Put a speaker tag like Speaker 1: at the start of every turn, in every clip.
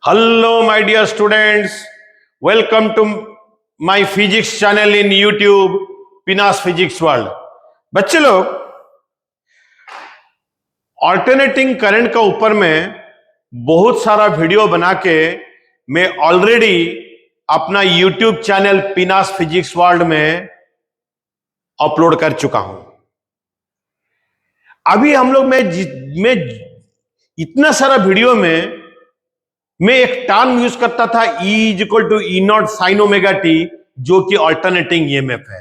Speaker 1: Hello, my dear students. Welcome to my physics channel in YouTube, Pinas Physics World. बच्चे लोग alternating current का ऊपर में बहुत सारा वीडियो बना के मैं ऑलरेडी अपना YouTube चैनल पिनास फिजिक्स वर्ल्ड में अपलोड कर चुका हूं। अभी हम लोग में इतना सारा वीडियो में मैं एक टर्म यूज करता था E equal to E not sine omega T, जो कि ऑल्टरनेटिंग ईएमएफ है।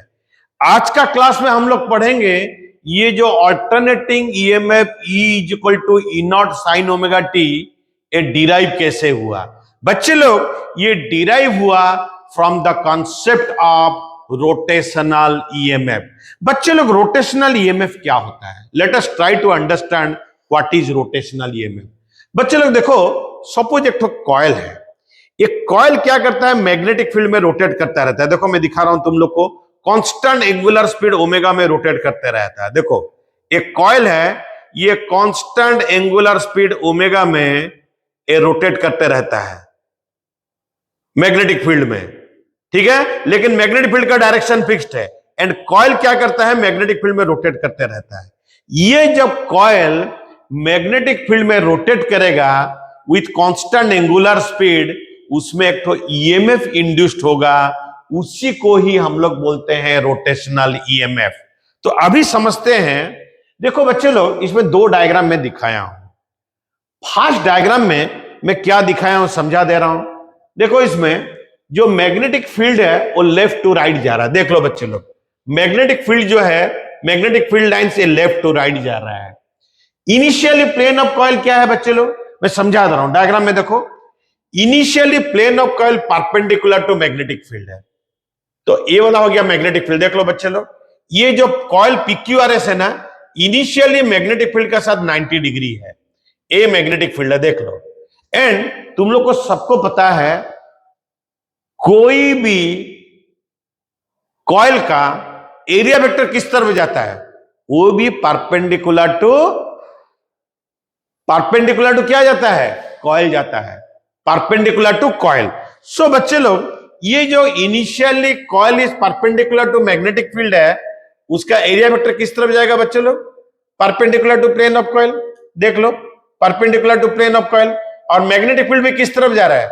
Speaker 1: आज का क्लास में हम लोग पढ़ेंगे ये जो alternating EMF E equal to E not sine omega T ये डिराइव कैसे हुआ। बच्चे लोग ये डिराइव हुआ from the concept of rotational EMF. बच्चे लोग रोटेशनल ईएमएफ क्या होता है? Let us try to understand what is rotational EMF. बच्चे लोग देखो, सपोज एक कॉइल है। एक कॉइल क्या करता है? मैग्नेटिक फील्ड में रोटेट करता रहता है। देखो मैं दिखा रहा हूं तुम लोग को, कांस्टेंट एंगुलर स्पीड ओमेगा में रोटेट करते रहता है। देखो एक कॉइल है, ये कांस्टेंट एंगुलर स्पीड ओमेगा में ये रोटेट करते रहता है मैग्नेटिक फील्ड में, ठीक है। लेकिन मैग्नेटिक फील्ड का डायरेक्शन फिक्स्ड है एंड कॉइल क्या करता है? मैग्नेटिक फील्ड में रोटेट करते रहता है। ये जब कॉइल मैग्नेटिक फील्ड में रोटेट करेगा विथ कांस्टेंट एंगुलर स्पीड, उसमें एक तो ईएमएफ इंड्यूस्ड होगा, उसी को ही हम लोग बोलते हैं रोटेशनल ईएमएफ। तो अभी समझते हैं। देखो बच्चे लोग, इसमें दो डायग्राम में दिखाया हूं। फर्स्ट डायग्राम में मैं क्या दिखाया हूं समझा दे रहा हूं। देखो इसमें जो मैग्नेटिक फील्ड है वो लेफ्ट टू राइट जा रहा है। देख लो बच्चे लोग, मैग्नेटिक फील्ड जो है, मैग्नेटिक फील्ड लाइन से लेफ्ट टू राइट जा रहा है। इनिशियली प्लेन ऑफ कॉइल क्या है बच्चे लोग? मैं समझा दे रहा हूं। डायग्राम में देखो, initially plane of coil perpendicular to magnetic field है। तो ये वाला हो गया मैग्नेटिक फील्ड। देख लो बच्चे लोग, ये जो कॉइल पीक्यूआरएस है ना, इनिशियली मैग्नेटिक फील्ड का साथ 90 डिग्री है। ए मैग्नेटिक फील्ड है, देख लो। एंड तुम लोग को सबको पता है, कोई भी कॉइल का एरिया वेक्टर किस तरफ जाता है? वो भी परपेंडिकुलर टू क्या जाता है? कॉइल जाता है, परपेंडिकुलर टू कॉइल। सो बच्चे लोग, ये जो initially coil is perpendicular to magnetic field है, उसका एरिया वेक्टर किस तरफ जाएगा बच्चे लोग? Perpendicular to plane of coil. देख लो, perpendicular to plane of coil. और मैग्नेटिक फील्ड भी किस तरफ जा रहा है?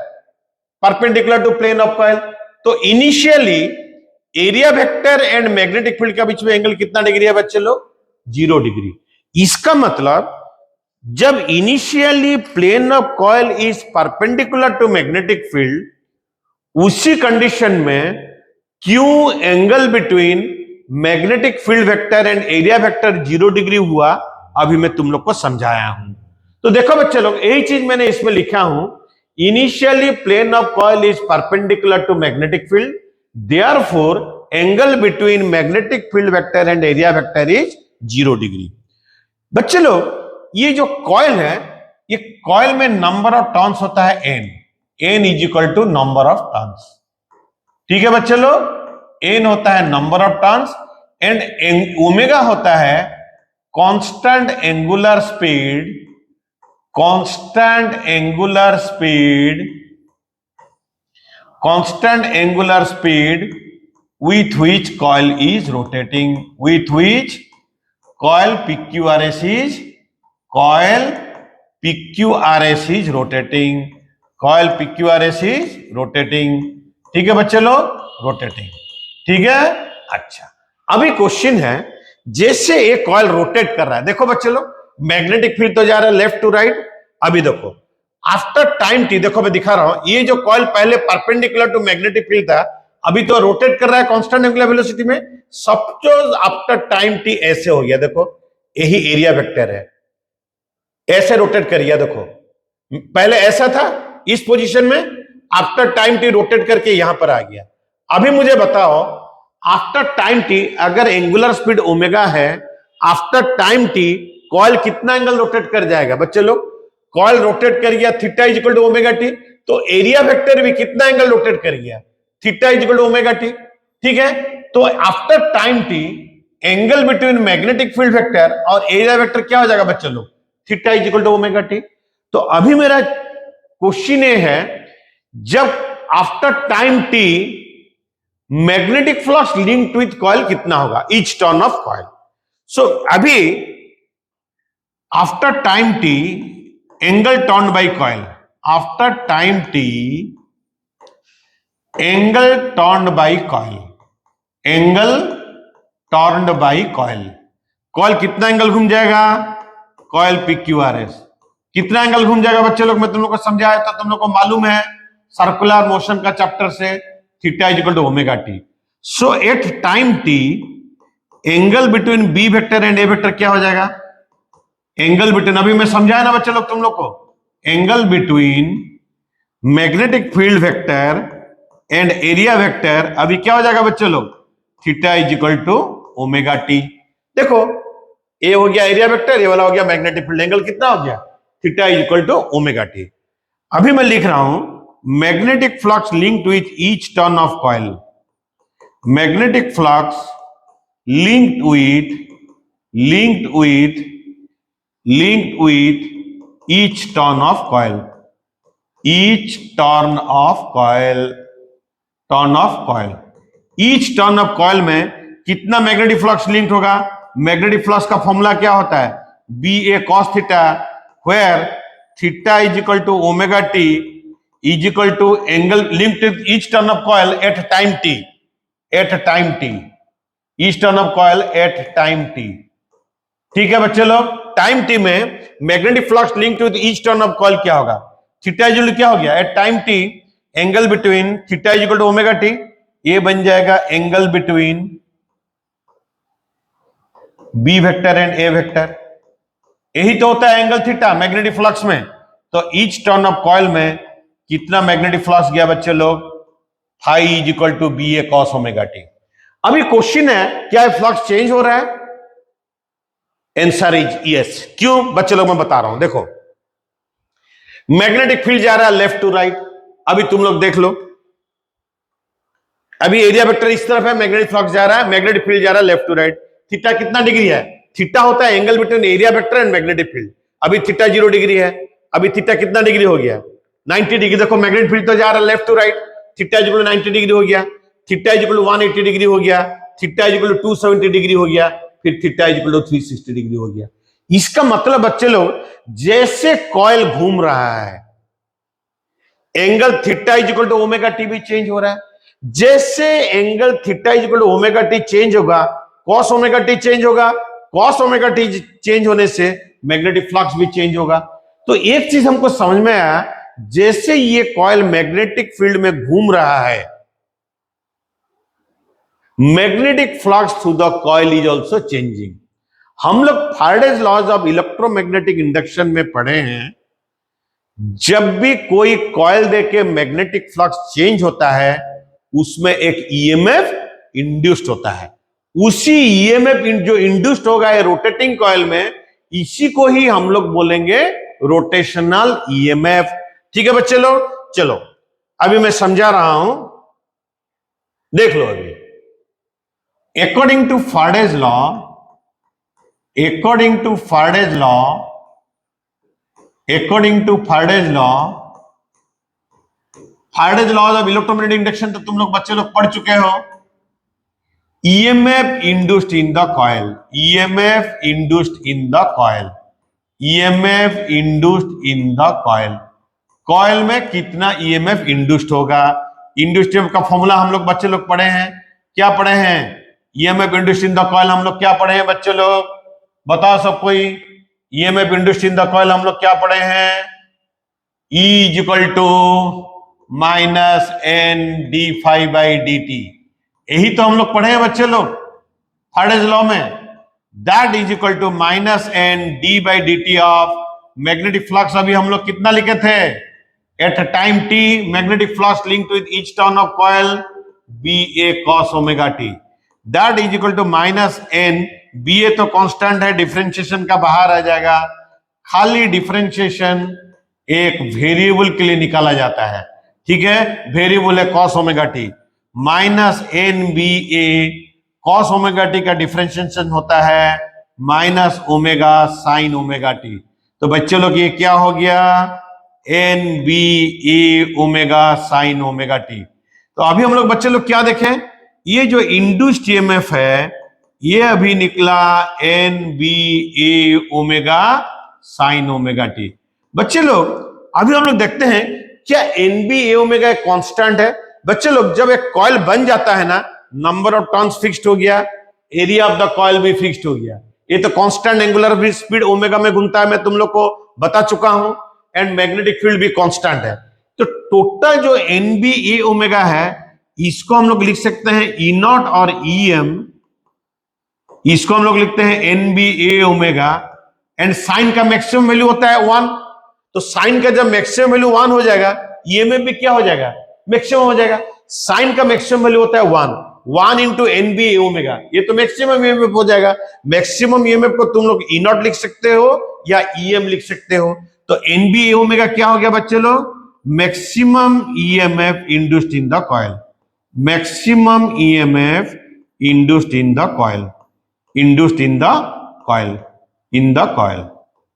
Speaker 1: Perpendicular to plane of coil. तो initially area vector and magnetic field के बीच में एंगल कितना डिग्री है बच्चे लोग? 0 डिग्री। इसका मतलब जब initially plane of coil is perpendicular to magnetic field, उसी कंडीशन में क्यों angle between magnetic field vector and area vector 0 degree हुआ, अभी मैं तुम लोग को समझाया हूं। तो देखो बच्चे लोग, यही चीज मैंने इसमें लिखा हूं। Initially plane of coil is perpendicular to magnetic field, therefore angle between magnetic field vector and area vector is 0 degree. बच्चे लोग, ये जो कॉइल है, ये कॉइल में नंबर ऑफ टर्न्स होता है n is equal to number of turns, ठीक है बच्चे लोग। n होता है number of turns and omega होता है constant angular speed, constant angular speed with which coil is rotating, with which coil PQRS is rotating, ठीक है बच्चे लोग, रोटेटिंग, ठीक है। अच्छा, अभी क्वेश्चन है, जैसे एक कॉइल रोटेट कर रहा है, देखो बच्चे लोग, मैग्नेटिक फील्ड तो जा रहा है लेफ्ट टू राइट। अभी देखो आफ्टर टाइम टी, देखो मैं दिखा रहा हूं, ये जो कॉइल पहले परपेंडिकुलर टू मैग्नेटिक फील्ड था, अभी तो रोटेट कर रहा है कांस्टेंट एंगुलर वेलोसिटी में। सपोज आफ्टर टाइम टी ऐसे हो गया, देखो यही एरिया वेक्टर है, ऐसे रोटेट कर गया। देखो पहले ऐसा था इस पोजीशन में, आफ्टर टाइम टी रोटेट करके यहां पर आ गया। अभी मुझे बताओ, आफ्टर टाइम टी अगर एंगुलर स्पीड ओमेगा है, आफ्टर टाइम टी कॉइल कितना एंगल रोटेट कर जाएगा बच्चे लोग? कॉइल रोटेट कर गया theta is equal to omega T, तो एरिया वेक्टर भी कितना एंगल रोटेट कर गया? Theta is equal to omega T, ठीक है। तो after time T angle between magnetic field vector और एरिया वेक्टर क्या हो जाएगा बच्चे लोग? Theta is equal to omega T. तो अभी मेरा क्वेश्चन ये है, जब after time T magnetic flux linked with coil कितना होगा, each turn of coil. So अभी after time T angle turn by coil, after time T angle turn by coil, angle turn by coil, coil कितना angle घूम जाएगा, coil P Q R S कितना angle घूम जाएगा बच्चे लोग, मैं तुम लोग को समझाया था, तुम लोग को मालूम है सर्कुलर मोशन का चैप्टर से, theta is equal to omega T. So at time T angle between B vector and A vector क्या हो जाएगा, एंगल बिटवीन, अभी मैं समझाया ना बच्चे लोग तुम लोग को, angle between magnetic field vector and area vector अभी क्या हो जाएगा बच्चे लोग, theta is equal to omega T. देखो ए हो गया एरिया वेक्टर, ये वाला हो गया मैग्नेटिक फील्ड, एंगल कितना हो गया, theta is equal to omega T. अभी मैं लिख रहा हूं magnetic flux linked with each turn of coil, magnetic flux linked with each turn of coil, each turn of coil, each turn of coil में कितना मैग्नेटिक फ्लक्स लिंक्ड होगा, magnetic flux का formula क्या होता है, B A cos theta, where theta is equal to omega T is equal to angle linked with each turn of coil at time T, at time T, each turn of coil at time T. ठीक है बच्चे लोग, time T में magnetic flux linked with each turn of coil क्या होगा, theta equal क्या हो गया, at time T angle between theta equal to omega T, ये बन जाएगा angle between B vector and A vector, यही तो होता है एंगल थीटा मैग्नेटिक फ्लक्स में। तो ईच टर्न ऑफ कॉइल में कितना मैग्नेटिक फ्लक्स गया बच्चे लोग, phi is equal to B A cos omega T. अभी क्वेश्चन है क्या फ्लक्स चेंज हो रहा है, आंसर इज यस। क्यों बच्चे लोग मैं बता रहा हूं, देखो मैग्नेटिक फील्ड जा रहा है लेफ्ट टू राइट, अभी तुम लोग देख लो, अभी एरिया वेक्टर इस तरफ है, मैग्नेटिक फ्लक्स जा रहा है, मैग्नेटिक फील्ड जा रहा है लेफ्ट टू राइट, थीटा कितना डिग्री है, थीटा होता है angle between area vector and magnetic field, अभी थीटा 0 डिग्री है, अभी थीटा कितना डिग्री हो गया, 90 डिग्री। देखो मैग्नेटिक फील्ड तो जा रहा है left to right, theta equal 90 degree हो गया, थीटा इक्वल 180 डिग्री हो गया, थीटा इक्वल 270 डिग्री हो गया, फिर थीटा इक्वल 360 डिग्री हो गया। इसका मतलब बच्चे लोग जैसे कॉइल घूम रहा है angle theta equal to omega T भी चेंज हो रहा है, जैसे angle theta equal to omega T change होगा कॉस ओमेगा टी चेंज होगा, कॉस ओमेगा टी चेंज होने से मैग्नेटिक फ्लक्स भी चेंज होगा। तो एक चीज हमको समझ में आया, जैसे ये कॉइल मैग्नेटिक फील्ड में घूम रहा है magnetic flux through the coil is also changing. हम लोग Faraday's laws of electromagnetic induction में पढ़े हैं, जब भी कोई कॉइल देके मैग्नेटिक फ्लक्स चेंज होता है उसमें एक ईएमएफ इंड्यूस्ड होता है, उसी ईएमएफ जो इंड्यूस्ड होगा है रोटेटिंग कॉइल में, इसी को ही हम लोग बोलेंगे रोटेशनल ईएमएफ। ठीक है बच्चे लोग, चलो अभी मैं समझा रहा हूं, देख लो अभी। According to Faraday's law, according to Faraday's of electromagnetic induction तो तुम लोग बच्चे लोग पढ़ चुके हो। EMF induced in the coil, EMF induced in the coil, EMF induced in the coil, coil में कितना EMF इंड्यूस्ड होगा। इंड्यूस्ड का फॉर्मूला हम लोग बच्चे लोग पढ़े हैं, क्या पढ़े हैं, EMF induced in the coil हम लोग क्या पढ़े हैं बच्चे लोग, बताओ सब कोई। EMF induced in the coil हम लोग क्या पढ़े हैं, E is equal to minus N D phi by D T, यही तो हम लोग पढ़े हैं बच्चे लोग फैराडेज लॉ में। That is equal to minus N D by D T of magnetic flux, अभी हम लोग कितना लिखे थे, at time T magnetic flux linked with each turn of coil B A cos omega T, that is equal to minus N, B A तो constant है, differentiation का बाहर आ जाएगा, खाली डिफरेंशिएशन एक वेरिएबल के लिए निकाला जाता है। ठीक है, वेरिएबल है cos omega t, minus N B A cos omega T का डिफरेंशिएशन होता है minus omega sine omega T. तो बच्चे लोग ये क्या हो गया, N B A omega sine omega T. तो अभी हम लोग बच्चे लोग क्या देखें, ये जो इंड्यूस्ड ईएमएफ है ये अभी निकला N B A omega sine omega T. बच्चे लोग अभी हम लोग देखते हैं क्या एन बी ए ओमेगा एक कांस्टेंट है। बच्चे लोग जब एक कॉइल बन जाता है ना, नंबर ऑफ टर्न्स फिक्स्ड हो गया, एरिया ऑफ द कॉइल भी फिक्स्ड हो गया, ये तो कांस्टेंट एंगुलर स्पीड ओमेगा में घूमता है, मैं तुम लोग को बता चुका हूं, एंड मैग्नेटिक फील्ड भी कांस्टेंट है। तो टोटल जो एन बी ए ओमेगा है इसको हम लोग लिख सकते हैं ई नॉट और ई एम, इसको हम लोग लिखते हैं N B A omega, and sine का मैक्सिमम वैल्यू होता है 1, तो साइन का जब मैक्सिमम वैल्यू 1 हो जाएगा ईएमएफ भी क्या हो जाएगा, मैक्सिमम हो जाएगा। साइन का मैक्सिमम वैल्यू होता है 1 into N B A omega, ये तो मैक्सिमम ईएमएफ हो जाएगा। मैक्सिमम ईएमएफ को तुम लोग ई नॉट लिख सकते हो या ईएम लिख सकते हो। तो एन बी ए ओमेगा क्या हो गया बच्चे लोग, maximum EMF induced in the coil, maximum EMF induced in the coil, induced in the coil, in the coil.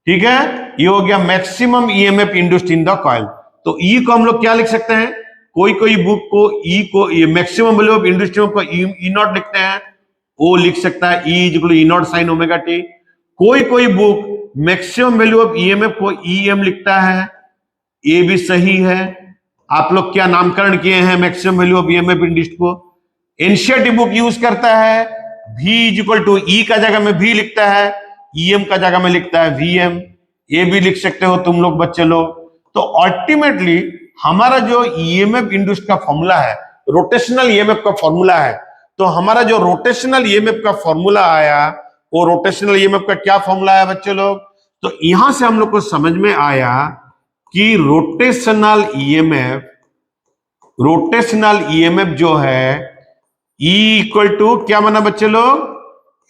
Speaker 1: ठीक है, ये हो गया maximum EMF induced in the coil. तो ई को हम लोग क्या लिख सकते हैं, कोई कोई बुक को ई को मैक्सिमम वैल्यू ऑफ इंड्यूस्ड को ई नॉट लिखते हैं, ओ लिख सकता है E is equal to E not sine omega t. कोई book maximum value of EMF को ई एम लिखता है, ये भी सही है। आप लोग क्या नामकरण किए हैं maximum value of EMF induced को, एनसीईआरटी बुक यूज करता है V इज इक्वल टू ई का जगह में V लिखता है, ईएम का जगह में लिखता है वीएम, ये भी लिख सकते हो तुम लोग बच्चे लोग। तो अल्टीमेटली हमारा जो ईएमएफ इंड्यूस्ड का फॉर्मूला है, रोटेशनल ईएमएफ का फॉर्मूला है, तो हमारा जो रोटेशनल ईएमएफ का फॉर्मूला आया वो रोटेशनल ईएमएफ का क्या फॉर्मूला है बच्चे लोग, तो यहां से हम लोग को समझ में आया कि रोटेशनल ईएमएफ जो है E इक्वल टू क्या बना बच्चे लोग,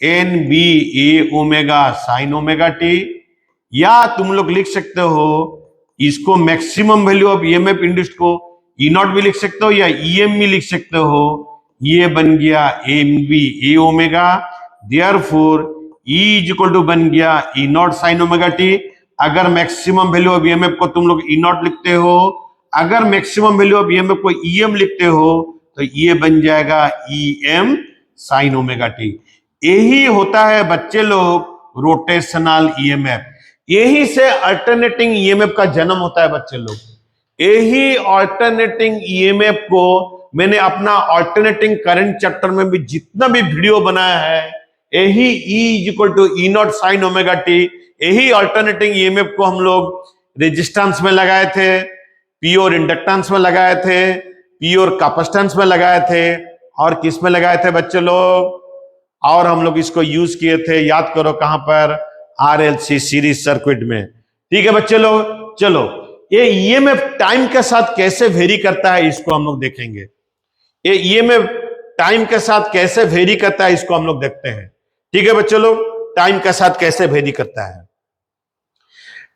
Speaker 1: N B A omega sine omega T, या तुम लोग लिख सकते हो इसको maximum value of EMF induced को ई नॉट भी लिख सकते हो या ईएम भी लिख सकते हो, ये बन गया N B A omega, therefore E is equal to बन गया E not sine omega T. अगर मैक्सिमम वैल्यू ऑफ ईएमएफ को तुम लोग ई नॉट लिखते हो, अगर मैक्सिमम वैल्यू ऑफ ईएमएफ को ईएम लिखते हो, तो ये बन जाएगा E M sine omega T. यही होता है बच्चे लोग रोटेशनल ईएमएफ, यही से अल्टरनेटिंग ईएमएफ का जन्म होता है बच्चे लोग। यही अल्टरनेटिंग ईएमएफ को मैंने अपना अल्टरनेटिंग करंट चैप्टर में भी जितना भी वीडियो बनाया है, यही E is equal to E not sine omega T, यही अल्टरनेटिंग ईएमएफ को हम लोग रेजिस्टेंस में लगाए थे, प्योर इंडक्टेंस में लगाए थे, प्योर कैपेसिटेंस में लगाए थे, और किस में लगाए थे बच्चे लोग, और हम लोग इसको यूज किए थे, याद करो कहां पर, आरएलसी सीरीज सर्किट में। ठीक है बच्चे लोग, चलो ये ईएमएफ टाइम के साथ कैसे वेरी करता है इसको हम लोग देखेंगे। ये ईएमएफ टाइम के साथ कैसे वेरी करता है इसको हम लोग देखते हैं। ठीक है बच्चे लोग, टाइम के साथ कैसे वेरी करता है।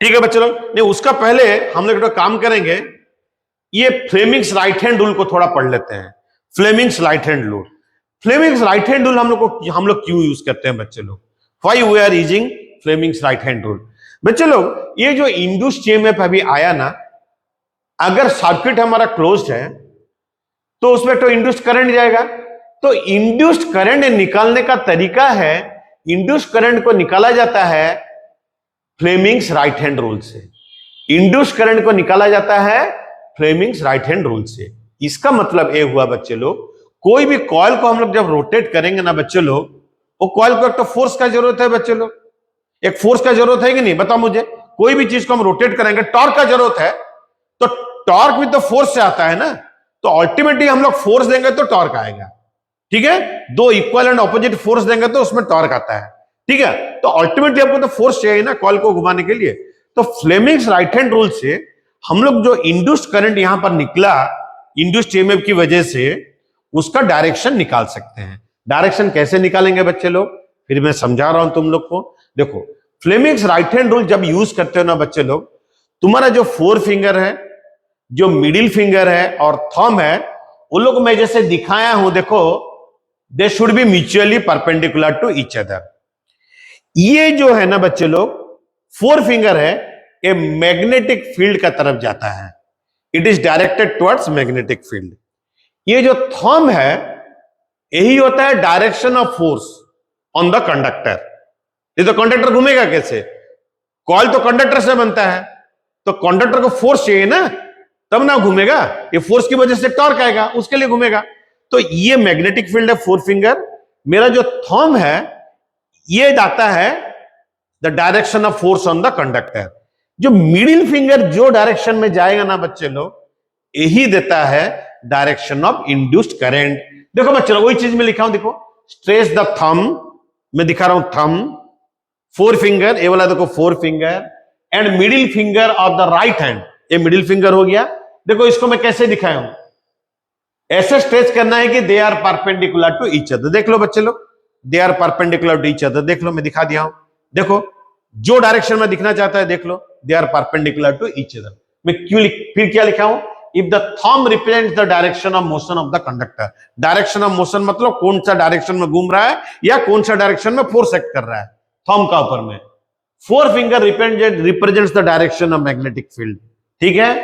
Speaker 1: ठीक है बच्चे लोग, नहीं उसका पहले हम लोग काम करेंगे, ये फ्लेमिंग्स राइट हैंड रूल को थोड़ा पढ़ लेते हैं। Fleming's right hand rule, Fleming's right hand rule हम लोग क्यों यूज करते हैं बच्चे लोग, why we are using Fleming's right hand rule. बच्चे लोग ये जो इंड्यूस्ड ईएमएफ अभी आया ना, अगर सर्किट हमारा क्लोज्ड है तो उसमें तो इंड्यूस्ड करंट जाएगा, तो इंड्यूस्ड करंट निकालने का तरीका है, इंड्यूस्ड करंट को निकाला जाता है फ्लेमिंग्स राइट हैंड रूल से। इंड्यूस्ड करंट को निकाला जाता है फ्लेमिंग्स राइट हैंड रूल से। इसका मतलब ये हुआ बच्चे लोग, कोई भी कॉइल को हम लोग जब रोटेट करेंगे ना बच्चे लोग, वो कॉइल को एक तो फोर्स का जरूरत है बच्चे लोग, एक फोर्स का जरूरत है कि नहीं, बताओ मुझे। कोई भी चीज को हम रोटेट करेंगे टॉर्क का जरूरत है, तो टॉर्क भी तो फोर्स से आता है ना, तो अल्टीमेटली हम लोग फोर्स देंगे तो टॉर्क आएगा। ठीक है, दो इक्वल एंड ऑपोजिट फोर्स देंगे तो उसमें टॉर्क आता है। ठीक है, तो अल्टीमेटली आपको तो फोर्स चाहिए ना कॉइल को घुमाने के लिए। तो फ्लेमिंग्स राइट हैंड रूल से हम लोग जो इंड्यूस्ड करंट यहां पर निकला इंड्यूस्ड ईएमएफ की वजह से, उसका डायरेक्शन निकाल सकते हैं। डायरेक्शन कैसे निकालेंगे बच्चे लोग, फिर मैं समझा रहा हूं तुम लोग को। देखो फ्लेमिंग्स राइट हैंड रूल जब यूज करते हो ना बच्चे लोग, तुम्हारा जो फोर फिंगर है, जो मिडिल फिंगर है और थंब है, उन लोग मैं जैसे दिखाया हूं, देखो they should be mutually perpendicular to each other. ये जो है ना बच्चे लोग फोर फिंगर है, ए मैग्नेटिक फील्ड का तरफ जाता है, it is directed towards magnetic field. ये जो थंब है यही होता है direction of force on the conductor. ये तो कंडक्टर घूमेगा कैसे, कॉइल तो कंडक्टर से बनता है, तो कंडक्टर को फोर्स चाहिए ना, तब ना घूमेगा, ये फोर्स की वजह से टॉर्क आएगा, उसके लिए घूमेगा। तो ये मैग्नेटिक फील्ड है फोर फिंगर, मेरा जो थंब है ये जाता है the direction of force on the conductor. जो मिडिल फिंगर जो डायरेक्शन में जाएगा ना बच्चे लोग, यही देता है डायरेक्शन ऑफ इंड्यूस्ड करंट। देखो बच्चे लोग वही चीज में लिखा हूं, देखो स्ट्रेस द थंब, मैं दिखा रहा हूं थंब, फोर फिंगर, ये वाला देखो four finger and middle finger of the right hand, ये मिडिल फिंगर हो गया। देखो इसको मैं कैसे दिखाया हूं, ऐसे स्ट्रेच करना है कि they are perpendicular to each other. देख लो बच्चे लोग, they are perpendicular to each other, देख लो मैं दिखा दिया हूं। देखो जो डायरेक्शन में दिखना चाहता है देख लो, they are perpendicular to each other. मैं फिर क्या लिखा हूं, if the thumb represents the direction of motion of the conductor. Direction of motion मतलब कौन सा डायरेक्शन में घूम रहा है या कौन सा डायरेक्शन में फोर्स एक्ट कर रहा है, थंब का ऊपर में। Four finger represents the direction of magnetic field, ठीक है।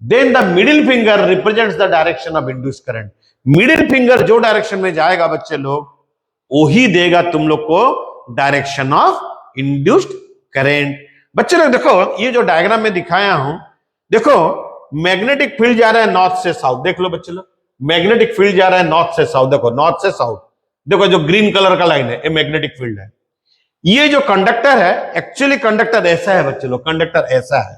Speaker 1: Then the middle finger represents the direction of induced current. Middle finger जो डायरेक्शन में जाएगा बच्चे लोग, वही देगा तुम लोग को डायरेक्शन ऑफ इंड्यूस्ड करंट। बच्चे लोग देखो ये जो डायग्राम में दिखाया हूं, देखो मैग्नेटिक फील्ड जा रहा है नॉर्थ से साउथ, देख लो बच्चे लोग, मैग्नेटिक फील्ड जा रहा है नॉर्थ से साउथ, देखो नॉर्थ से साउथ, देखो जो ग्रीन कलर का लाइन है ये मैग्नेटिक फील्ड है। ये जो कंडक्टर है, एक्चुअली कंडक्टर ऐसा है बच्चे लोग, कंडक्टर ऐसा है,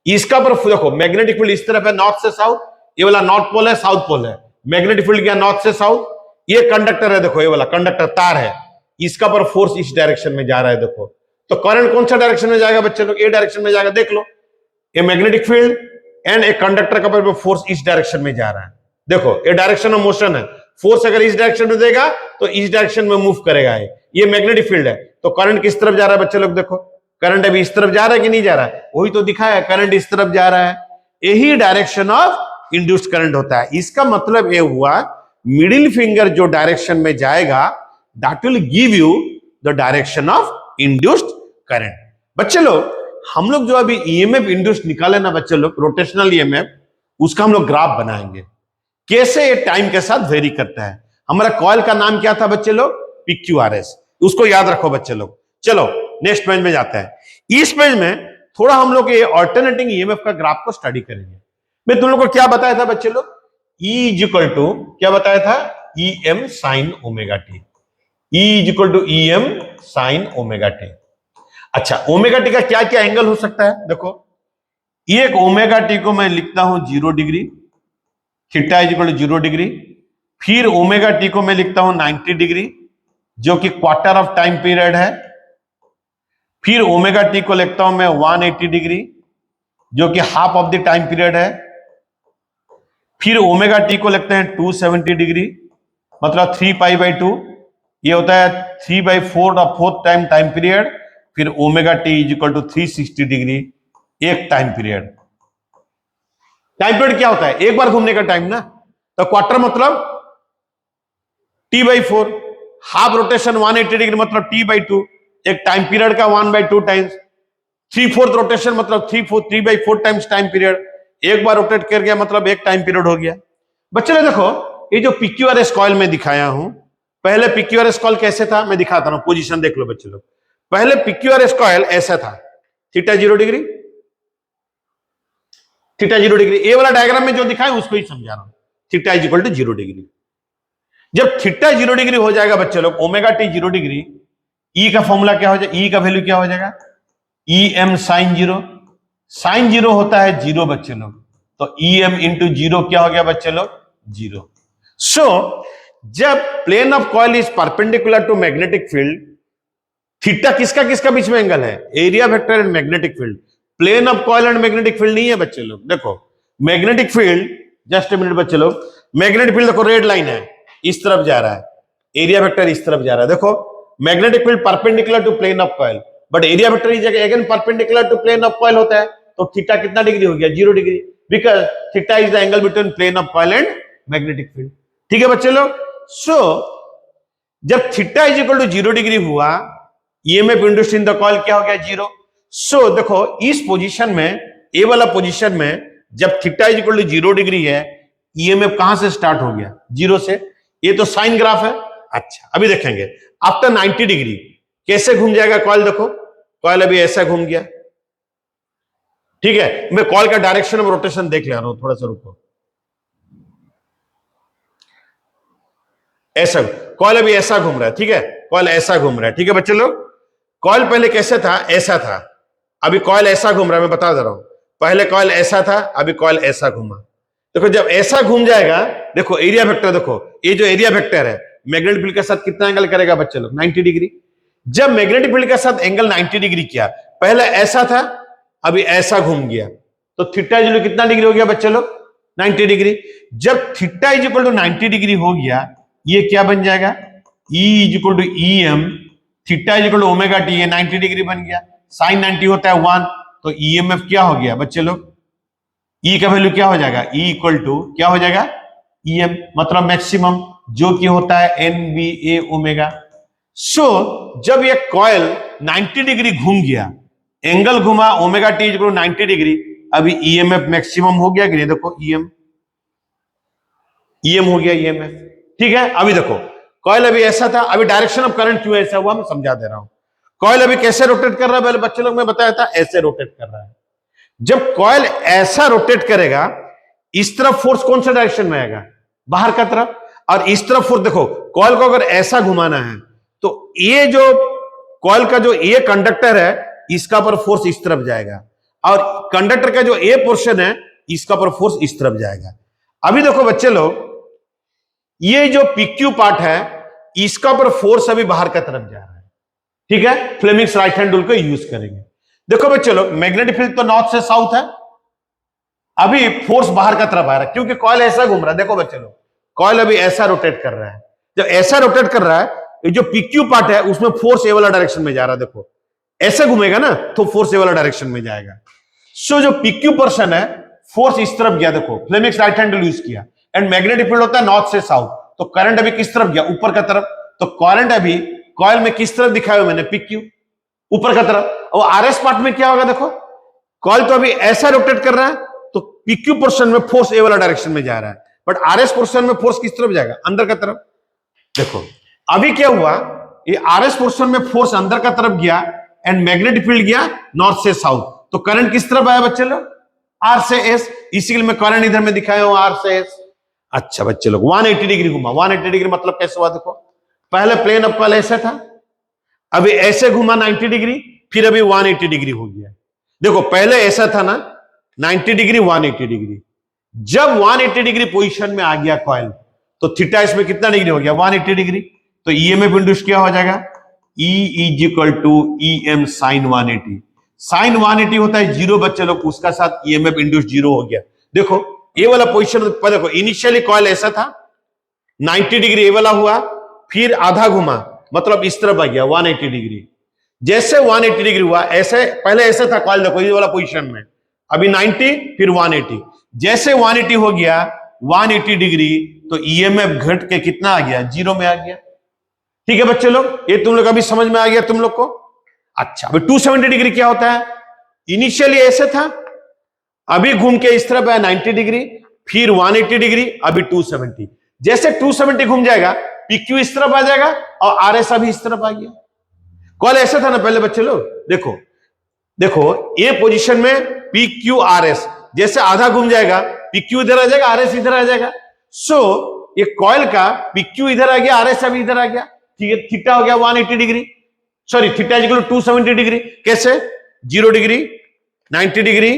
Speaker 1: इसका पर देखो मैग्नेटिक फील्ड इस तरफ है नॉर्थ से साउथ, ये वाला नॉर्थ पोल है साउथ पोल है, मैग्नेटिक फील्ड गया नॉर्थ से साउथ। ये कंडक्टर है, देखो ये वाला कंडक्टर तार है, इसका पर फोर्स इस डायरेक्शन में जा रहा है, देखो तो करंट कौन सा डायरेक्शन में जाएगा बच्चे लोग, ये डायरेक्शन में जाएगा। देख लो ये मैग्नेटिक फील्ड एंड एक कंडक्टर का पर फोर्स इस डायरेक्शन में जा रहा है, देखो ये डायरेक्शन ऑफ मोशन है, फोर्स अगर इस डायरेक्शन में देगा तो इस डायरेक्शन में मूव करेगा। ये मैग्नेटिक फील्ड है, तो करंट किस तरफ जा रहा है बच्चे लोग, देखो करंट अभी इस तरफ जा रहा है कि नहीं जा रहा है, वही तो दिखा है, करंट इस तरफ जा रहा है, यही डायरेक्शन ऑफ इंड्यूस्ड करंट होता है। इसका मतलब ये हुआ मिडिल फिंगर जो डायरेक्शन में जाएगा that will give you the direction of induced current. बच्चे लोग हम लोग जो अभी ईएमएफ इंड्यूस्ड निकाले ना बच्चे लोग, रोटेशनल ईएमएफ, उसका हम लोग ग्राफ बनाएंगे, कैसे ये टाइम के साथ वेरी करता है। हमारा कॉइल का नाम क्या था बच्चे लोग, पीक्यूआरएस, उसको याद रखो बच्चे लोग। चलो नेक्स्ट पेज में जाते हैं। इस पेज में थोड़ा हम लोग ये ऑल्टरनेटिंग ईएमएफ का ग्राफ को स्टडी करेंगे। मैं तुम लोग को क्या बताया था बच्चे लोग, E इज इक्वल टू क्या बताया था, E M sine omega T, E is equal to E M sine omega T. अच्छा ओमेगा टी का क्या क्या एंगल हो सकता है, देखो एक ओमेगा टी को मैं लिखता हूं 0 degree, theta is equal to 0 degree, फिर ओमेगा टी को मैं लिखता हूं 90 डिग्री जो कि क्वार्टर ऑफ टाइम पीरियड है, फिर ओमेगा टी को लिखता हूं मैं 180 डिग्री जो कि half of the time period है, फिर ओमेगा टी को लिखते हैं 270 डिग्री मतलब 3π/2, ये होता है 3/4 ऑफ फोर्थ टाइम पीरियड, फिर omega T is equal to 360 degree एक टाइम पीरियड। टाइम पीरियड क्या होता है, एक बार घूमने का टाइम ना, तो क्वार्टर मतलब t/4, हाफ रोटेशन 180 डिग्री मतलब t/2, एक टाइम पीरियड का 1/2 टाइम्स, 3/4 रोटेशन मतलब 3/4 टाइम्स टाइम पीरियड, एक बार रोटेट कर गया मतलब एक टाइम पीरियड हो गया। बच्चे लोग देखो ये जो पीक्यूआरएस कॉइल में दिखाया हूं, पहले पीक्यूआरएस कॉइल कैसे था मैं दिखाता हूं, पोजीशन देख लो बच्चे लोग। पहले पीक्यूआरएस कॉइल ऐसा था, थीटा 0 डिग्री, थीटा 0 डिग्री, ये वाला डायग्राम में जो दिखाया उसको ही समझा रहा हूं, theta is equal to 0 degree. जब थीटा 0 डिग्री हो जाएगा बच्चे लोग, ओमेगा टी 0 डिग्री, ई का फॉर्मूला क्या हो जाएगा, ई का वैल्यू क्या हो जाएगा, ई एम साइन 0, साइन 0 होता है 0 बच्चे लोग, तो ई एम इंटू 0 क्या हो गया बच्चे लोग, 0। सो जब plane of coil is perpendicular to magnetic field, theta किसका किसका बीच में एंगल है, area vector and magnetic field. Plane of coil and magnetic field नहीं है बच्चे लोग। देखो magnetic field, just a minute बच्चे लोग, मैग्नेटिक फील्ड देखो रेड लाइन है इस तरफ जा रहा है, एरिया वेक्टर इस तरफ जा रहा है। देखो magnetic field perpendicular to plane of coil, but area vector is again perpendicular to plane of coil होता है, तो थीटा कितना डिग्री हो गया, 0 degree, because theta is the angle between plane of coil and magnetic field. ठीक है बच्चे लोग। सो जब theta is equal to 0 degree हुआ, EMF induced in the coil क्या हो गया, 0। सो देखो इस पोजीशन में, ए वाला पोजीशन में जब theta is equal to 0 degree है, ईएमएफ कहां से स्टार्ट हो गया? 0 से। ये तो साइन ग्राफ है। अच्छा अभी देखेंगे आफ्टर 90 डिग्री कैसे घूम जाएगा कॉइल। देखो कॉइल अभी ऐसा घूम गया, ठीक है। मैं कॉइल का डायरेक्शन ऑफ रोटेशन देख ले रहा हूं, थोड़ा सा रुको। ऐसा कॉइल अभी ऐसा घूम रहा है, ठीक है। कॉइल ऐसा घूम रहा है, ठीक है बच्चे लोग। कॉइल पहले कैसे था? ऐसा था। अभी कॉइल ऐसा घूम रहा है, मैं बता दे रहा हूं। पहले कॉइल ऐसा था, अभी कॉइल ऐसा घूमा। देखो जब ऐसा घूम जाएगा, देखो एरिया वेक्टर, देखो ये जो एरिया वेक्टर है मैग्नेटिक फील्ड के साथ कितना एंगल करेगा बच्चे लोग? 90 डिग्री। जब मैग्नेटिक फील्ड के साथ एंगल 90 डिग्री किया, पहले ऐसा था, अभी ऐसा घूम गया, तो थीटा इज कितना डिग्री हो गया बच्चे लोग? 90 डिग्री। जब theta is equal to 90 degree हो गया, ये क्या बन जाएगा? E is equal to E M, theta is equal to omega T, 90 degree बन गया। साइन 90 होता है 1, तो ईएमएफ क्या हो गया बच्चे लोग? E का वैल्यू क्या हो जाएगा? E इक्वल टू क्या हो जाएगा? EM, मतलब मैक्सिमम, जो कि होता है NBA ओमेगा। सो जब ये कॉइल 90 डिग्री घूम गया, एंगल घुमा omega T equal to 90 degree, अभी ईएमएफ मैक्सिमम हो गया कि नहीं? देखो EM हो गया, EMF, ठीक है। अभी देखो कॉइल अभी ऐसा था, अभी डायरेक्शन ऑफ करंट क्यों ऐसा हुआ मैं समझा दे रहा हूं। कॉइल अभी कैसे रोटेट कर रहा है? पहले बच्चे लोग मैं बताया था, ऐसे रोटेट कर रहा है। जब कॉइल ऐसा रोटेट करेगा, इस तरफ फोर्स कौन सा डायरेक्शन में आएगा? बाहर का तरफ। और इस तरफ फोर्स, देखो कॉइल को अगर ऐसा घुमाना है तो ये जो कॉइल का जो ये कंडक्टर है, इसका पर फोर्स इस तरफ जाएगा, और कंडक्टर का जो ए पोर्शन है, इसका पर फोर्स इस तरफ जाएगा। अभी देखो बच्चे लोग, ये जो PQ पार्ट है, इसका पर फोर्स अभी बाहर का तरफ जा रहा है, ठीक है। फ्लेमिंग्स राइट हैंड रूल को यूज करेंगे। देखो बच्चे लोग, मैग्नेटिक फील्ड तो नॉर्थ से साउथ है, अभी फोर्स बाहर का तरफ आ रहा है क्योंकि कॉइल ऐसा घूम रहा है। देखो बच्चे लोग, कॉइल अभी ऐसा रोटेट कर रहा है। जब ऐसा रोटेट कर रहा है, ये जो PQ पार्ट है उसमें फोर्स ए वाला डायरेक्शन में जा रहा है। देखो ऐसे घूमेगा ना तो फोर्स ए वाला डायरेक्शन में जाएगा। सो जो PQ पर्सन है, फोर्स इस तरफ गया, देखो Fleming's right hand rule use किया, एंड मैग्नेटिक फील्ड होता है नॉर्थ से साउथ, तो करंट अभी किस तरफ गया? ऊपर का तरफ। तो करंट अभी कॉइल में किस तरफ दिखाया मैंने? PQ, ऊपर का तरफ। और RS पार्ट में क्या होगा? देखो कॉइल तो अभी ऐसा रोटेट कर रहा है, तो PQ पोर्शन में फोर्स ए वाला डायरेक्शन में जा रहा है, बट RS पोर्शन में फोर्स किस तरफ जाएगा? अंदर का तरफ। देखो अभी क्या हुआ, ये RS पोर्शन में फोर्स अंदर का तरफ गया, एंड मैग्नेटिक फील्ड गया नॉर्थ से साउथ, तो करंट किस तरफ आया बच्चे लोग? R से S। इसीलिए मैं करंट इधर में दिखाया हूं, R से S। अच्छा बच्चे लोग, 180 डिग्री घुमा। 180 डिग्री मतलब कैसे हुआ? देखो पहले प्लेन ऑफ कॉइल ऐसा था, अभी ऐसे घुमा 90 डिग्री, फिर अभी 180 डिग्री हो गया। देखो पहले ऐसा था ना, 90 डिग्री 180 डिग्री। जब 180 डिग्री पोजीशन में आ गया कॉइल, तो थीटा इसमें कितना डिग्री हो गया? 180 डिग्री। तो ईएमएफ इंड्यूस क्या हो जाएगा? E is equal to EM sine 180। Sine 180 होता है 0 बच्चे लोग, उसका साथ ईएमएफ इंड्यूस 0 हो गया। देखो ये वाला पोजीशन पर देखो, इनिशियली कॉइल ऐसा था, 90 डिग्री ये वाला हुआ, फिर आधा घुमा, मतलब इस तरफ आ गया 180 डिग्री। जैसे 180 डिग्री हुआ, ऐसे पहले ऐसा था कॉइल, देखो ये वाला पोजीशन में, अभी 90 फिर 180। जैसे 180 हो गया 180 डिग्री, तो ईएमएफ घट के कितना आ गया? 0 में आ गया। ठीक है बच्चे लोग, ये तुम लोग अभी समझ में आ गया तुम लोग को। अच्छा अभी 270 डिग्री क्या होता है? इनिशियली ऐसे था, अभी घूम के इस तरफ आया 90 डिग्री, फिर 180 डिग्री, अभी 270। जैसे 270 घूम जाएगा, PQ इस तरफ आ जाएगा और RS अभी इस तरफ आ गया। कॉल ऐसा था ना पहले बच्चे लोग, देखो देखो ये पोजीशन में PQ RS, जैसे आधा घूम जाएगा PQ इधर आ जाएगा, RS इधर आ जाएगा। सो ये कॉइल का PQ इधर आ गया, RS अभी इधर आ गया, ठीक है। थीटा हो गया 180 degree, sorry theta equal to 270 degree. कैसे? 0 डिग्री, 90 डिग्री,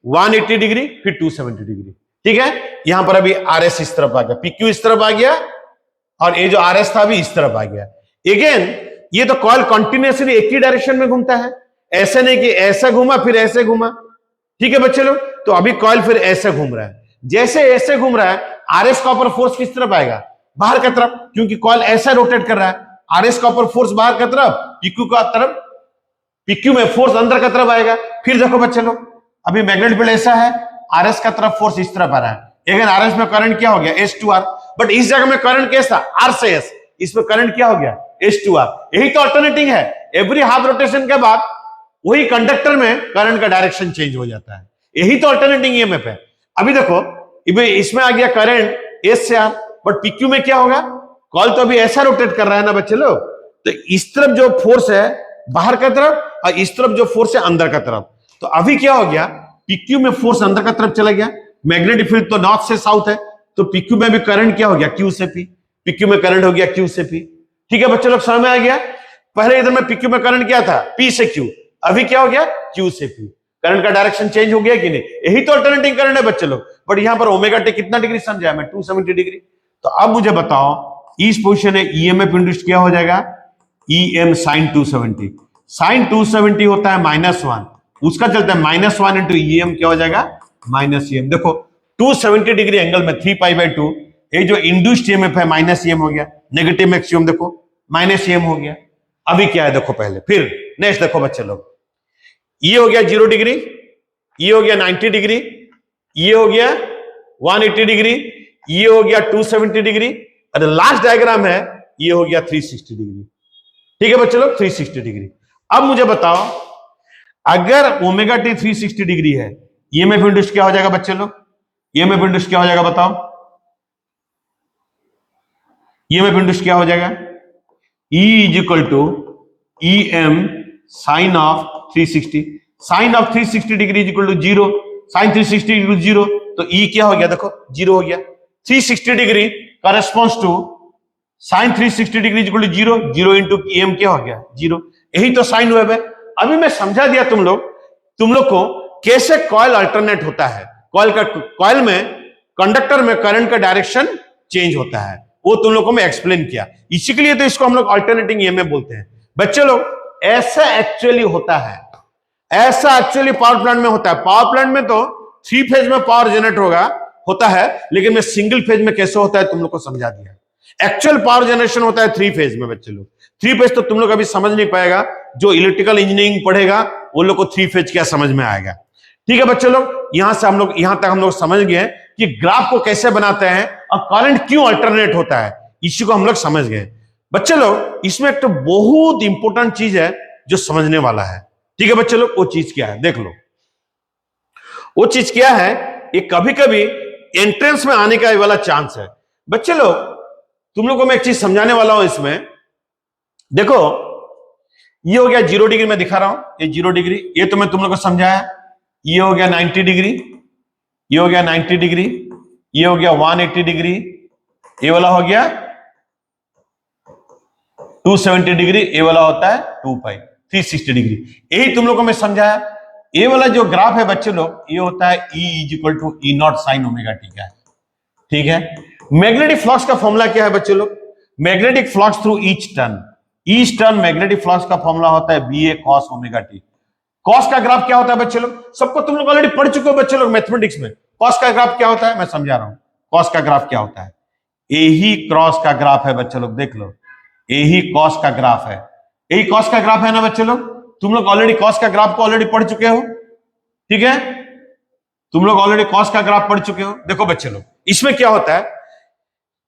Speaker 1: 180 डिग्री, फिर 270 डिग्री, ठीक है। यहां पर अभी RS इस तरफ आ गया, PQ इस तरफ आ गया, और ये जो RS था अभी इस तरफ आ गया। अगेन ये तो कॉइल कंटिन्यूअसली एक ही डायरेक्शन में घूमता है, ऐसे नहीं कि ऐसा घूमा फिर ऐसे घूमा, ठीक है बच्चे लोग। तो अभी कॉइल फिर ऐसे घूम रहा है, जैसे ऐसे घूम रहा है, RS का ऊपर फोर्स किस तरफ आएगा? बाहर का तरफ, क्योंकि कॉइल ऐसा रोटेट कर रहा है। RS का ऊपर फोर्स बाहर का तरफ, PQ का तरफ, PQ में फोर्स अंदर का तरफ आएगा। फिर देखो बच्चे लोग, अभी मैग्नेटिक फील्ड ऐसा है, RS का तरफ फोर्स इस तरफ आ रहा है, लेकिन RS में करंट क्या हो गया? S2R। बट इस जगह में करंट कैसा? R से S, इसमें करंट क्या हो गया? S2R। यही तो अल्टरनेटिंग है। एवरी हाफ रोटेशन के बाद वही कंडक्टर में करंट का डायरेक्शन चेंज हो जाता है। यही तो अल्टरनेटिंग ईएमएफ है। अभी देखो इसमें आ गया करंट एस से आर, बट पीक्यू में क्या होगा, कॉइल तो अभी ऐसा रोटेट कर रहा है ना बच्चे लोग, तो इस तरफ जो फोर्स है बाहर का तरफ और इस तरफ जो फोर्स है अंदर का तरफ, तो अभी क्या हो गया, पीक्यू में फोर्स अंदर का तरफ चला गया, मैग्नेटिक फील्ड तो नॉर्थ से साउथ है, तो पीक्यू में भी करंट क्या हो गया, क्यू से पी, पीक्यू में करंट हो गया क्यू से पी। ठीक है बच्चे लोग, समझ में आ गया। पहले इधर में पीक्यू में करंट क्या था, पी से क्यू, अभी क्या हो गया, क्यू से पी। करंट का डायरेक्शन चेंज हो गया कि नहीं, यही तो अल्टरनेटिंग करंट है बच्चे लोग। बट यहां पर ओमेगा टी कितना डिग्री समझा मैं, 270 डिग्री। तो अब मुझे बताओ इस पोजीशन में ईएमएफ इंड्यूस्ड क्या हो जाएगा, ईएम साइन 270। साइन 270 होता है -1, उसका चलता है -1 इंटू ईएम क्या हो जाएगा, माइनस ईएम। देखो 270 डिग्री एंगल में 3π/2, ये जो इंड्यूस्ड ईएमएफ है माइनस ईएम हो गया, नेगेटिव मैक्सिमम देखो माइनस ईएम हो गया। अभी क्या है देखो, पहले फिर नेक्स्ट देखो बच्चे लोग, ये हो गया 0 डिग्री, ये हो गया 90 डिग्री, ये हो गया 180 डिग्री, ये हो गया 270 डिग्री, और लास्ट डायग्राम है ये हो गया 360 डिग्री। ठीक है बच्चे लोग, 360 डिग्री। अब मुझे बताओ अगर ओमेगा टी 360 डिग्री है, ईएमएफ इंड्यूस्ड क्या हो जाएगा बच्चे लोग, ईएमएफ इंड्यूस्ड क्या हो जाएगा बताओ, ईएमएफ इंड्यूस्ड क्या हो जाएगा, E is equal to E M sine of 360, sine of 360 degree is equal to 0, sine 360 equal to 0, तो E क्या हो गया देखो 0 हो गया। 360 degree corresponds to sine 360 degree is equal to 0, 0 into M क्या हो गया 0। यही तो साइन वेव है। अभी मैं समझा दिया तुम लोग को कैसे कॉइल अल्टरनेट होता है, कॉइल में कंडक्टर में करंट का डायरेक्शन चेंज होता है, वो तुम लोग को मैं एक्सप्लेन किया। इसी के लिए तो इसको हम लोग अल्टरनेटिंग ईएमएफ बोलते हैं बच्चे लोग। ऐसा एक्चुअली होता है, ऐसा एक्चुअली पावर प्लांट में होता है। पावर प्लांट में तो 3 फेज में पावर जनरेट होता है, लेकिन मैं सिंगल फेज में कैसे होता है तुम लोग को समझा दिया। एक्चुअल पावर जनरेशन होता है 3 फेज में बच्चे लोग। 3 फेज तो तुम लोग अभी समझ नहीं पाएगा, जो इलेक्ट्रिकल इंजीनियरिंग पढ़ेगा वो लोग को 3 फेज क्या समझ में आएगा। ठीक है बच्चे लोग, यहां तक हम लोग समझ गए कि ग्राफ को कैसे बनाते हैं और करंट क्यों अल्टरनेट होता है, इसी को हम लोग समझ गए बच्चे लोग। इसमें एक तो बहुत इंपॉर्टेंट चीज है जो समझने वाला है। ठीक है बच्चे लोग, वो चीज क्या है देख लो। वो चीज क्या है, ये कभी कभी एंट्रेंस में आने का वाला चांस है बच्चे लोग। तुम लोग को मैं एक चीज समझाने वाला हूं इसमें। देखो ये हो गया 0 डिग्री में दिखा रहा हूं, ये 0 डिग्री, ये तो मैं तुम लोग को समझाया। ये हो गया 90 डिग्री, ये हो गया 90 डिग्री, ये हो गया 180 डिग्री, ये वाला हो गया 270 डिग्री, ये वाला होता है 2π 360 डिग्री। यही तुम लोग को मैं समझाया। ये वाला जो ग्राफ है बच्चे लोग, ये होता है E is equal to E not sine omega T का। ठीक है, मैग्नेटिक फ्लक्स का फॉर्मूला क्या है बच्चे लोग, magnetic flux through each turn magnetic flux का फॉर्मूला होता है BA cos omega T. Cos का ग्राफ क्या होता है बच्चे लोग, सबको तुम लोग ऑलरेडी पढ़ चुके हो बच्चे लोग मैथमेटिक्स में। कॉस का ग्राफ क्या होता है मैं समझा रहा हूं। कॉस का ग्राफ क्या होता है, यही क्रॉस का ग्राफ है बच्चे लोग, देख लो यही कॉस का ग्राफ है, यही कॉस का ग्राफ है ना बच्चे लोग। तुम लोग ऑलरेडी कॉस का ग्राफ को ऑलरेडी पढ़ चुके हो। ठीक है, तुम लोग ऑलरेडी कॉस का ग्राफ पढ़ चुके हो। देखो बच्चे लोग, इसमें क्या होता है,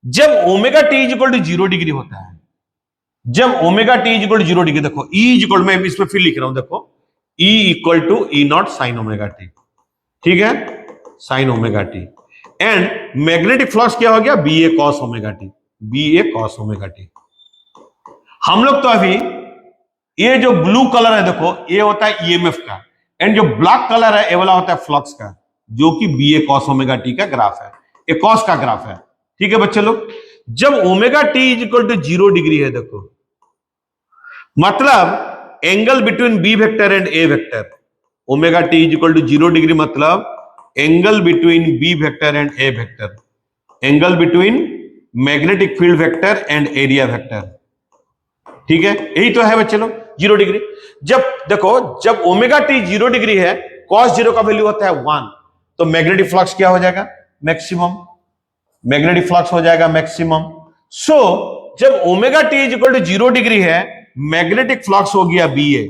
Speaker 1: जब omega T is equal to 0 degree होता है, जब omega T is equal to 0 degree, देखो E इज इक्वल, मैं इसमें फिर लिख रहा हूं, देखो E equal to E not sine omega T. ठीक है, sine omega T, and magnetic flux क्या हो गया BA cos omega T, BA cos omega T. हम लोग तो अभी ये जो ब्लू कलर है देखो, ये होता है ईएमएफ का, एंड जो ब्लैक कलर है ये वाला होता है फ्लक्स का, जो कि BA cos ओमेगा टी का ग्राफ है, ये कॉस का ग्राफ है। ठीक है बच्चे लोग, जब omega T is equal to 0 degree है, देखो मतलब angle between B vector and A vector, omega T is equal to 0 degree मतलब angle between B vector and A vector, angle between magnetic field vector and area vector. ठीक है, यही तो है बच्चे लोग 0 डिग्री। जब देखो, जब ओमेगा टी 0 डिग्री है, cos 0 का वैल्यू होता है 1, तो मैग्नेटिक फ्लक्स क्या हो जाएगा मैक्सिमम, मैग्नेटिक फ्लक्स हो जाएगा मैक्सिमम। सो जब omega T is equal to 0 degree है, मैग्नेटिक फ्लक्स हो गया BA,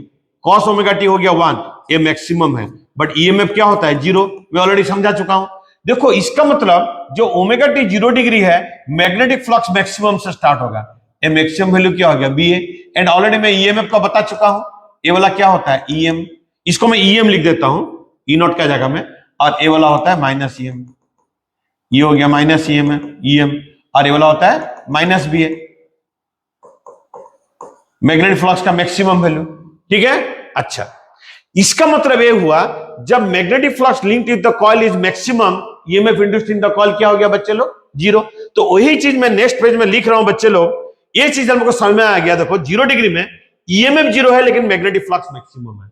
Speaker 1: cos ओमेगा टी हो गया 1, ये मैक्सिमम है। बट ईएमएफ क्या होता है 0, मैं ऑलरेडी समझा चुका हूं। देखो इसका मतलब जो ओमेगा टी 0 डिग्री है, मैग्नेटिक फ्लक्स मैक्सिमम से स्टार्ट होगा, ये मैक्सिमम वैल्यू क्या हो गया BA, एंड ऑलरेडी मैं ईएमएफ का बता चुका हूं। ये वाला क्या होता है EM, इसको मैं EM लिख देता हूं ई नॉट का जगह में, और ये वाला होता है माइनस EM, ये हो गया माइनस EM है EM, और ये वाला होता है माइनस BA, मैग्नेटिक फ्लक्स का मैक्सिमम वैल्यू। ठीक है, अच्छा इसका मतलब ये हुआ जब magnetic flux linked with the coil is maximum, EMF induced in the coil क्या हो गया बच्चे लोग, जीरो। तो वही चीज मैं नेक्स्ट पेज में लिख रहा हूं बच्चे लोग, ये चीज हमको समझ में आ गया। देखो 0 डिग्री में ईएमएफ जीरो है लेकिन मैग्नेटिक फ्लक्स मैक्सिमम है।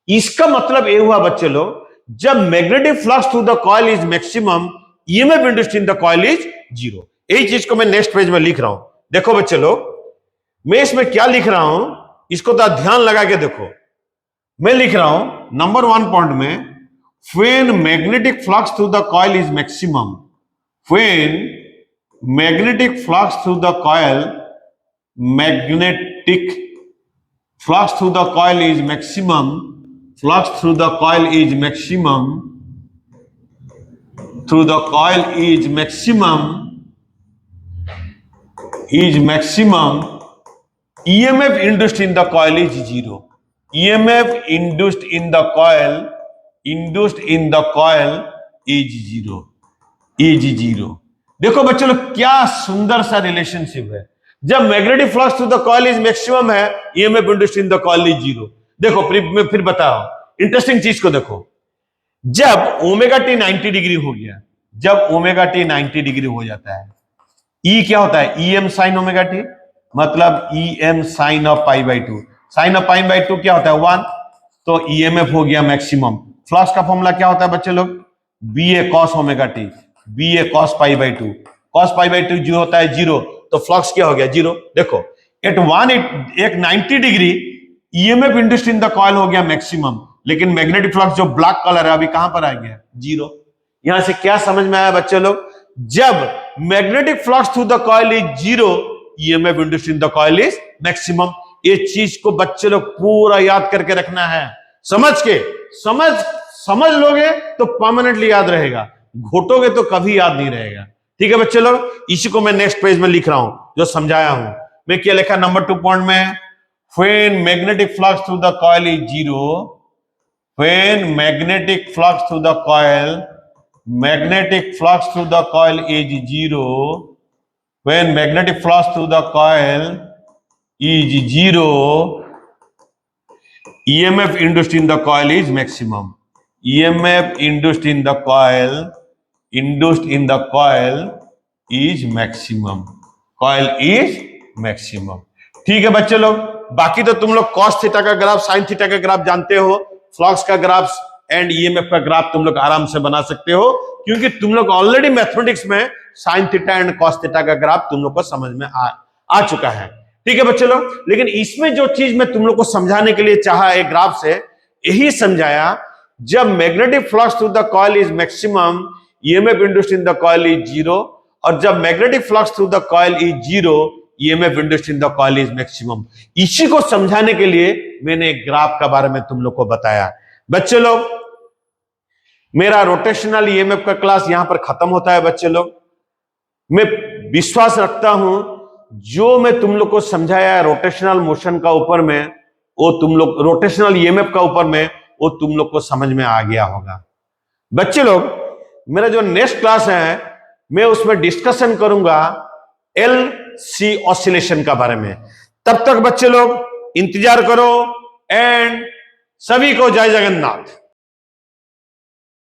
Speaker 1: इसका मतलब ये हुआ बच्चे लोग जब magnetic flux through the coil is maximum, EMF induced in the coil is zero. यही चीज को मैं नेक्स्ट पेज में लिख रहा हूं। देखो बच्चे लोग मैं इसमें क्या लिख रहा हूं, इसको तो ध्यान लगा के देखो। मैं लिख रहा हूं नंबर 1 पॉइंट में, when magnetic flux through the coil is maximum, when magnetic flux through the coil, magnetic flux through the coil is maximum, flux through the coil is maximum, through the coil is maximum, EMF induced in the coil is zero. EMF induced in the coil is zero. देखो बच्चों लोग क्या सुंदर सा relationship है। जब magnetic flux through the coil is maximum है, EMF induced in the coil is zero. देखो मैं फिर बता रहा हूं इंटरेस्टिंग चीज को। देखो जब ओमेगा टी 90 डिग्री हो गया, जब ओमेगा टी 90 डिग्री हो जाता है, ई क्या होता है EM साइन ओमेगा टी, मतलब EM sine of pi by 2। Sine of pi by 2 क्या होता है 1, तो EMF हो गया मैक्सिमम। फ्लक्स का फॉर्मूला क्या होता है बच्चे लोग, BA cos omega T, BA cos pi by 2। cos pi by 2 जो होता है जीरो, तो फ्लक्स क्या हो गया जीरो। देखो एक 90 degree EMF induced in the coil हो गया मैक्सिमम, लेकिन मैग्नेटिक फ्लक्स जो ब्लैक कलर है अभी कहां पर आ गया, जीरो। यहां से क्या समझ में आया बच्चे लोग, जब magnetic flux through the coil is zero, EMF induced in the coil is maximum. ये चीज को बच्चे लोग पूरा याद करके रखना है, समझ लोगे तो परमानेंटली याद रहेगा, घोटोगे तो कभी याद नहीं रहेगा। ठीक है बच्चे लोग, इसी को मैं नेक्स्ट पेज में लिख रहा हूं जो समझाया हूं। मैं क्या लिखा नंबर 2 पॉइंट में, when magnetic flux through the coil is zero, when magnetic flux through the coil is zero, when magnetic flux through the coil is zero, EMF induced in the coil is maximum. EMF induced in the coil is maximum. Coil is maximum. ठीक है बच्चे लोग, बाकी तो तुम लोग cos theta का graph, sin theta का ग्राफ जानते हो, फ्लक्स का ग्राफ एंड EMF का ग्राफ तुम लोग आराम से बना सकते हो, क्योंकि तुम लोग ऑलरेडी मैथमेटिक्स में sin theta and cos theta का ग्राफ तुम लोग को समझ में आ चुका है। ठीक है बच्चे लोग, लेकिन इसमें जो चीज मैं तुम लोग को समझाने के लिए चाहा एक ग्राफ से, यही समझाया जब magnetic flux through the coil is maximum, EMF induced in the coil is zero, और जब magnetic flux through the coil is zero, EMF induced in the coil is maximum. इसी को समझाने के लिए मैंने एक ग्राफ का बारे में तुम लोग को बताया। बच्चे लोग मेरा रोटेशनल EMF का क्लास यहां पर खत्म होता है। बच्चे लोग मैं विश्वास रखता हूं जो मैं तुम लोग को समझाया रोटेशनल मोशन का ऊपर में, वो तुम लोग रोटेशनल EMF का ऊपर में, वो तुम लोग को समझ में आ गया होगा। बच्चे लोग मेरा जो नेक्स्ट क्लास है मैं उसमें डिस्कशन करूंगा LC ऑसिलेशन का बारे में। तब तक बच्चे लोग इंतजार करो, एंड सभी को जय जगन्नाथ।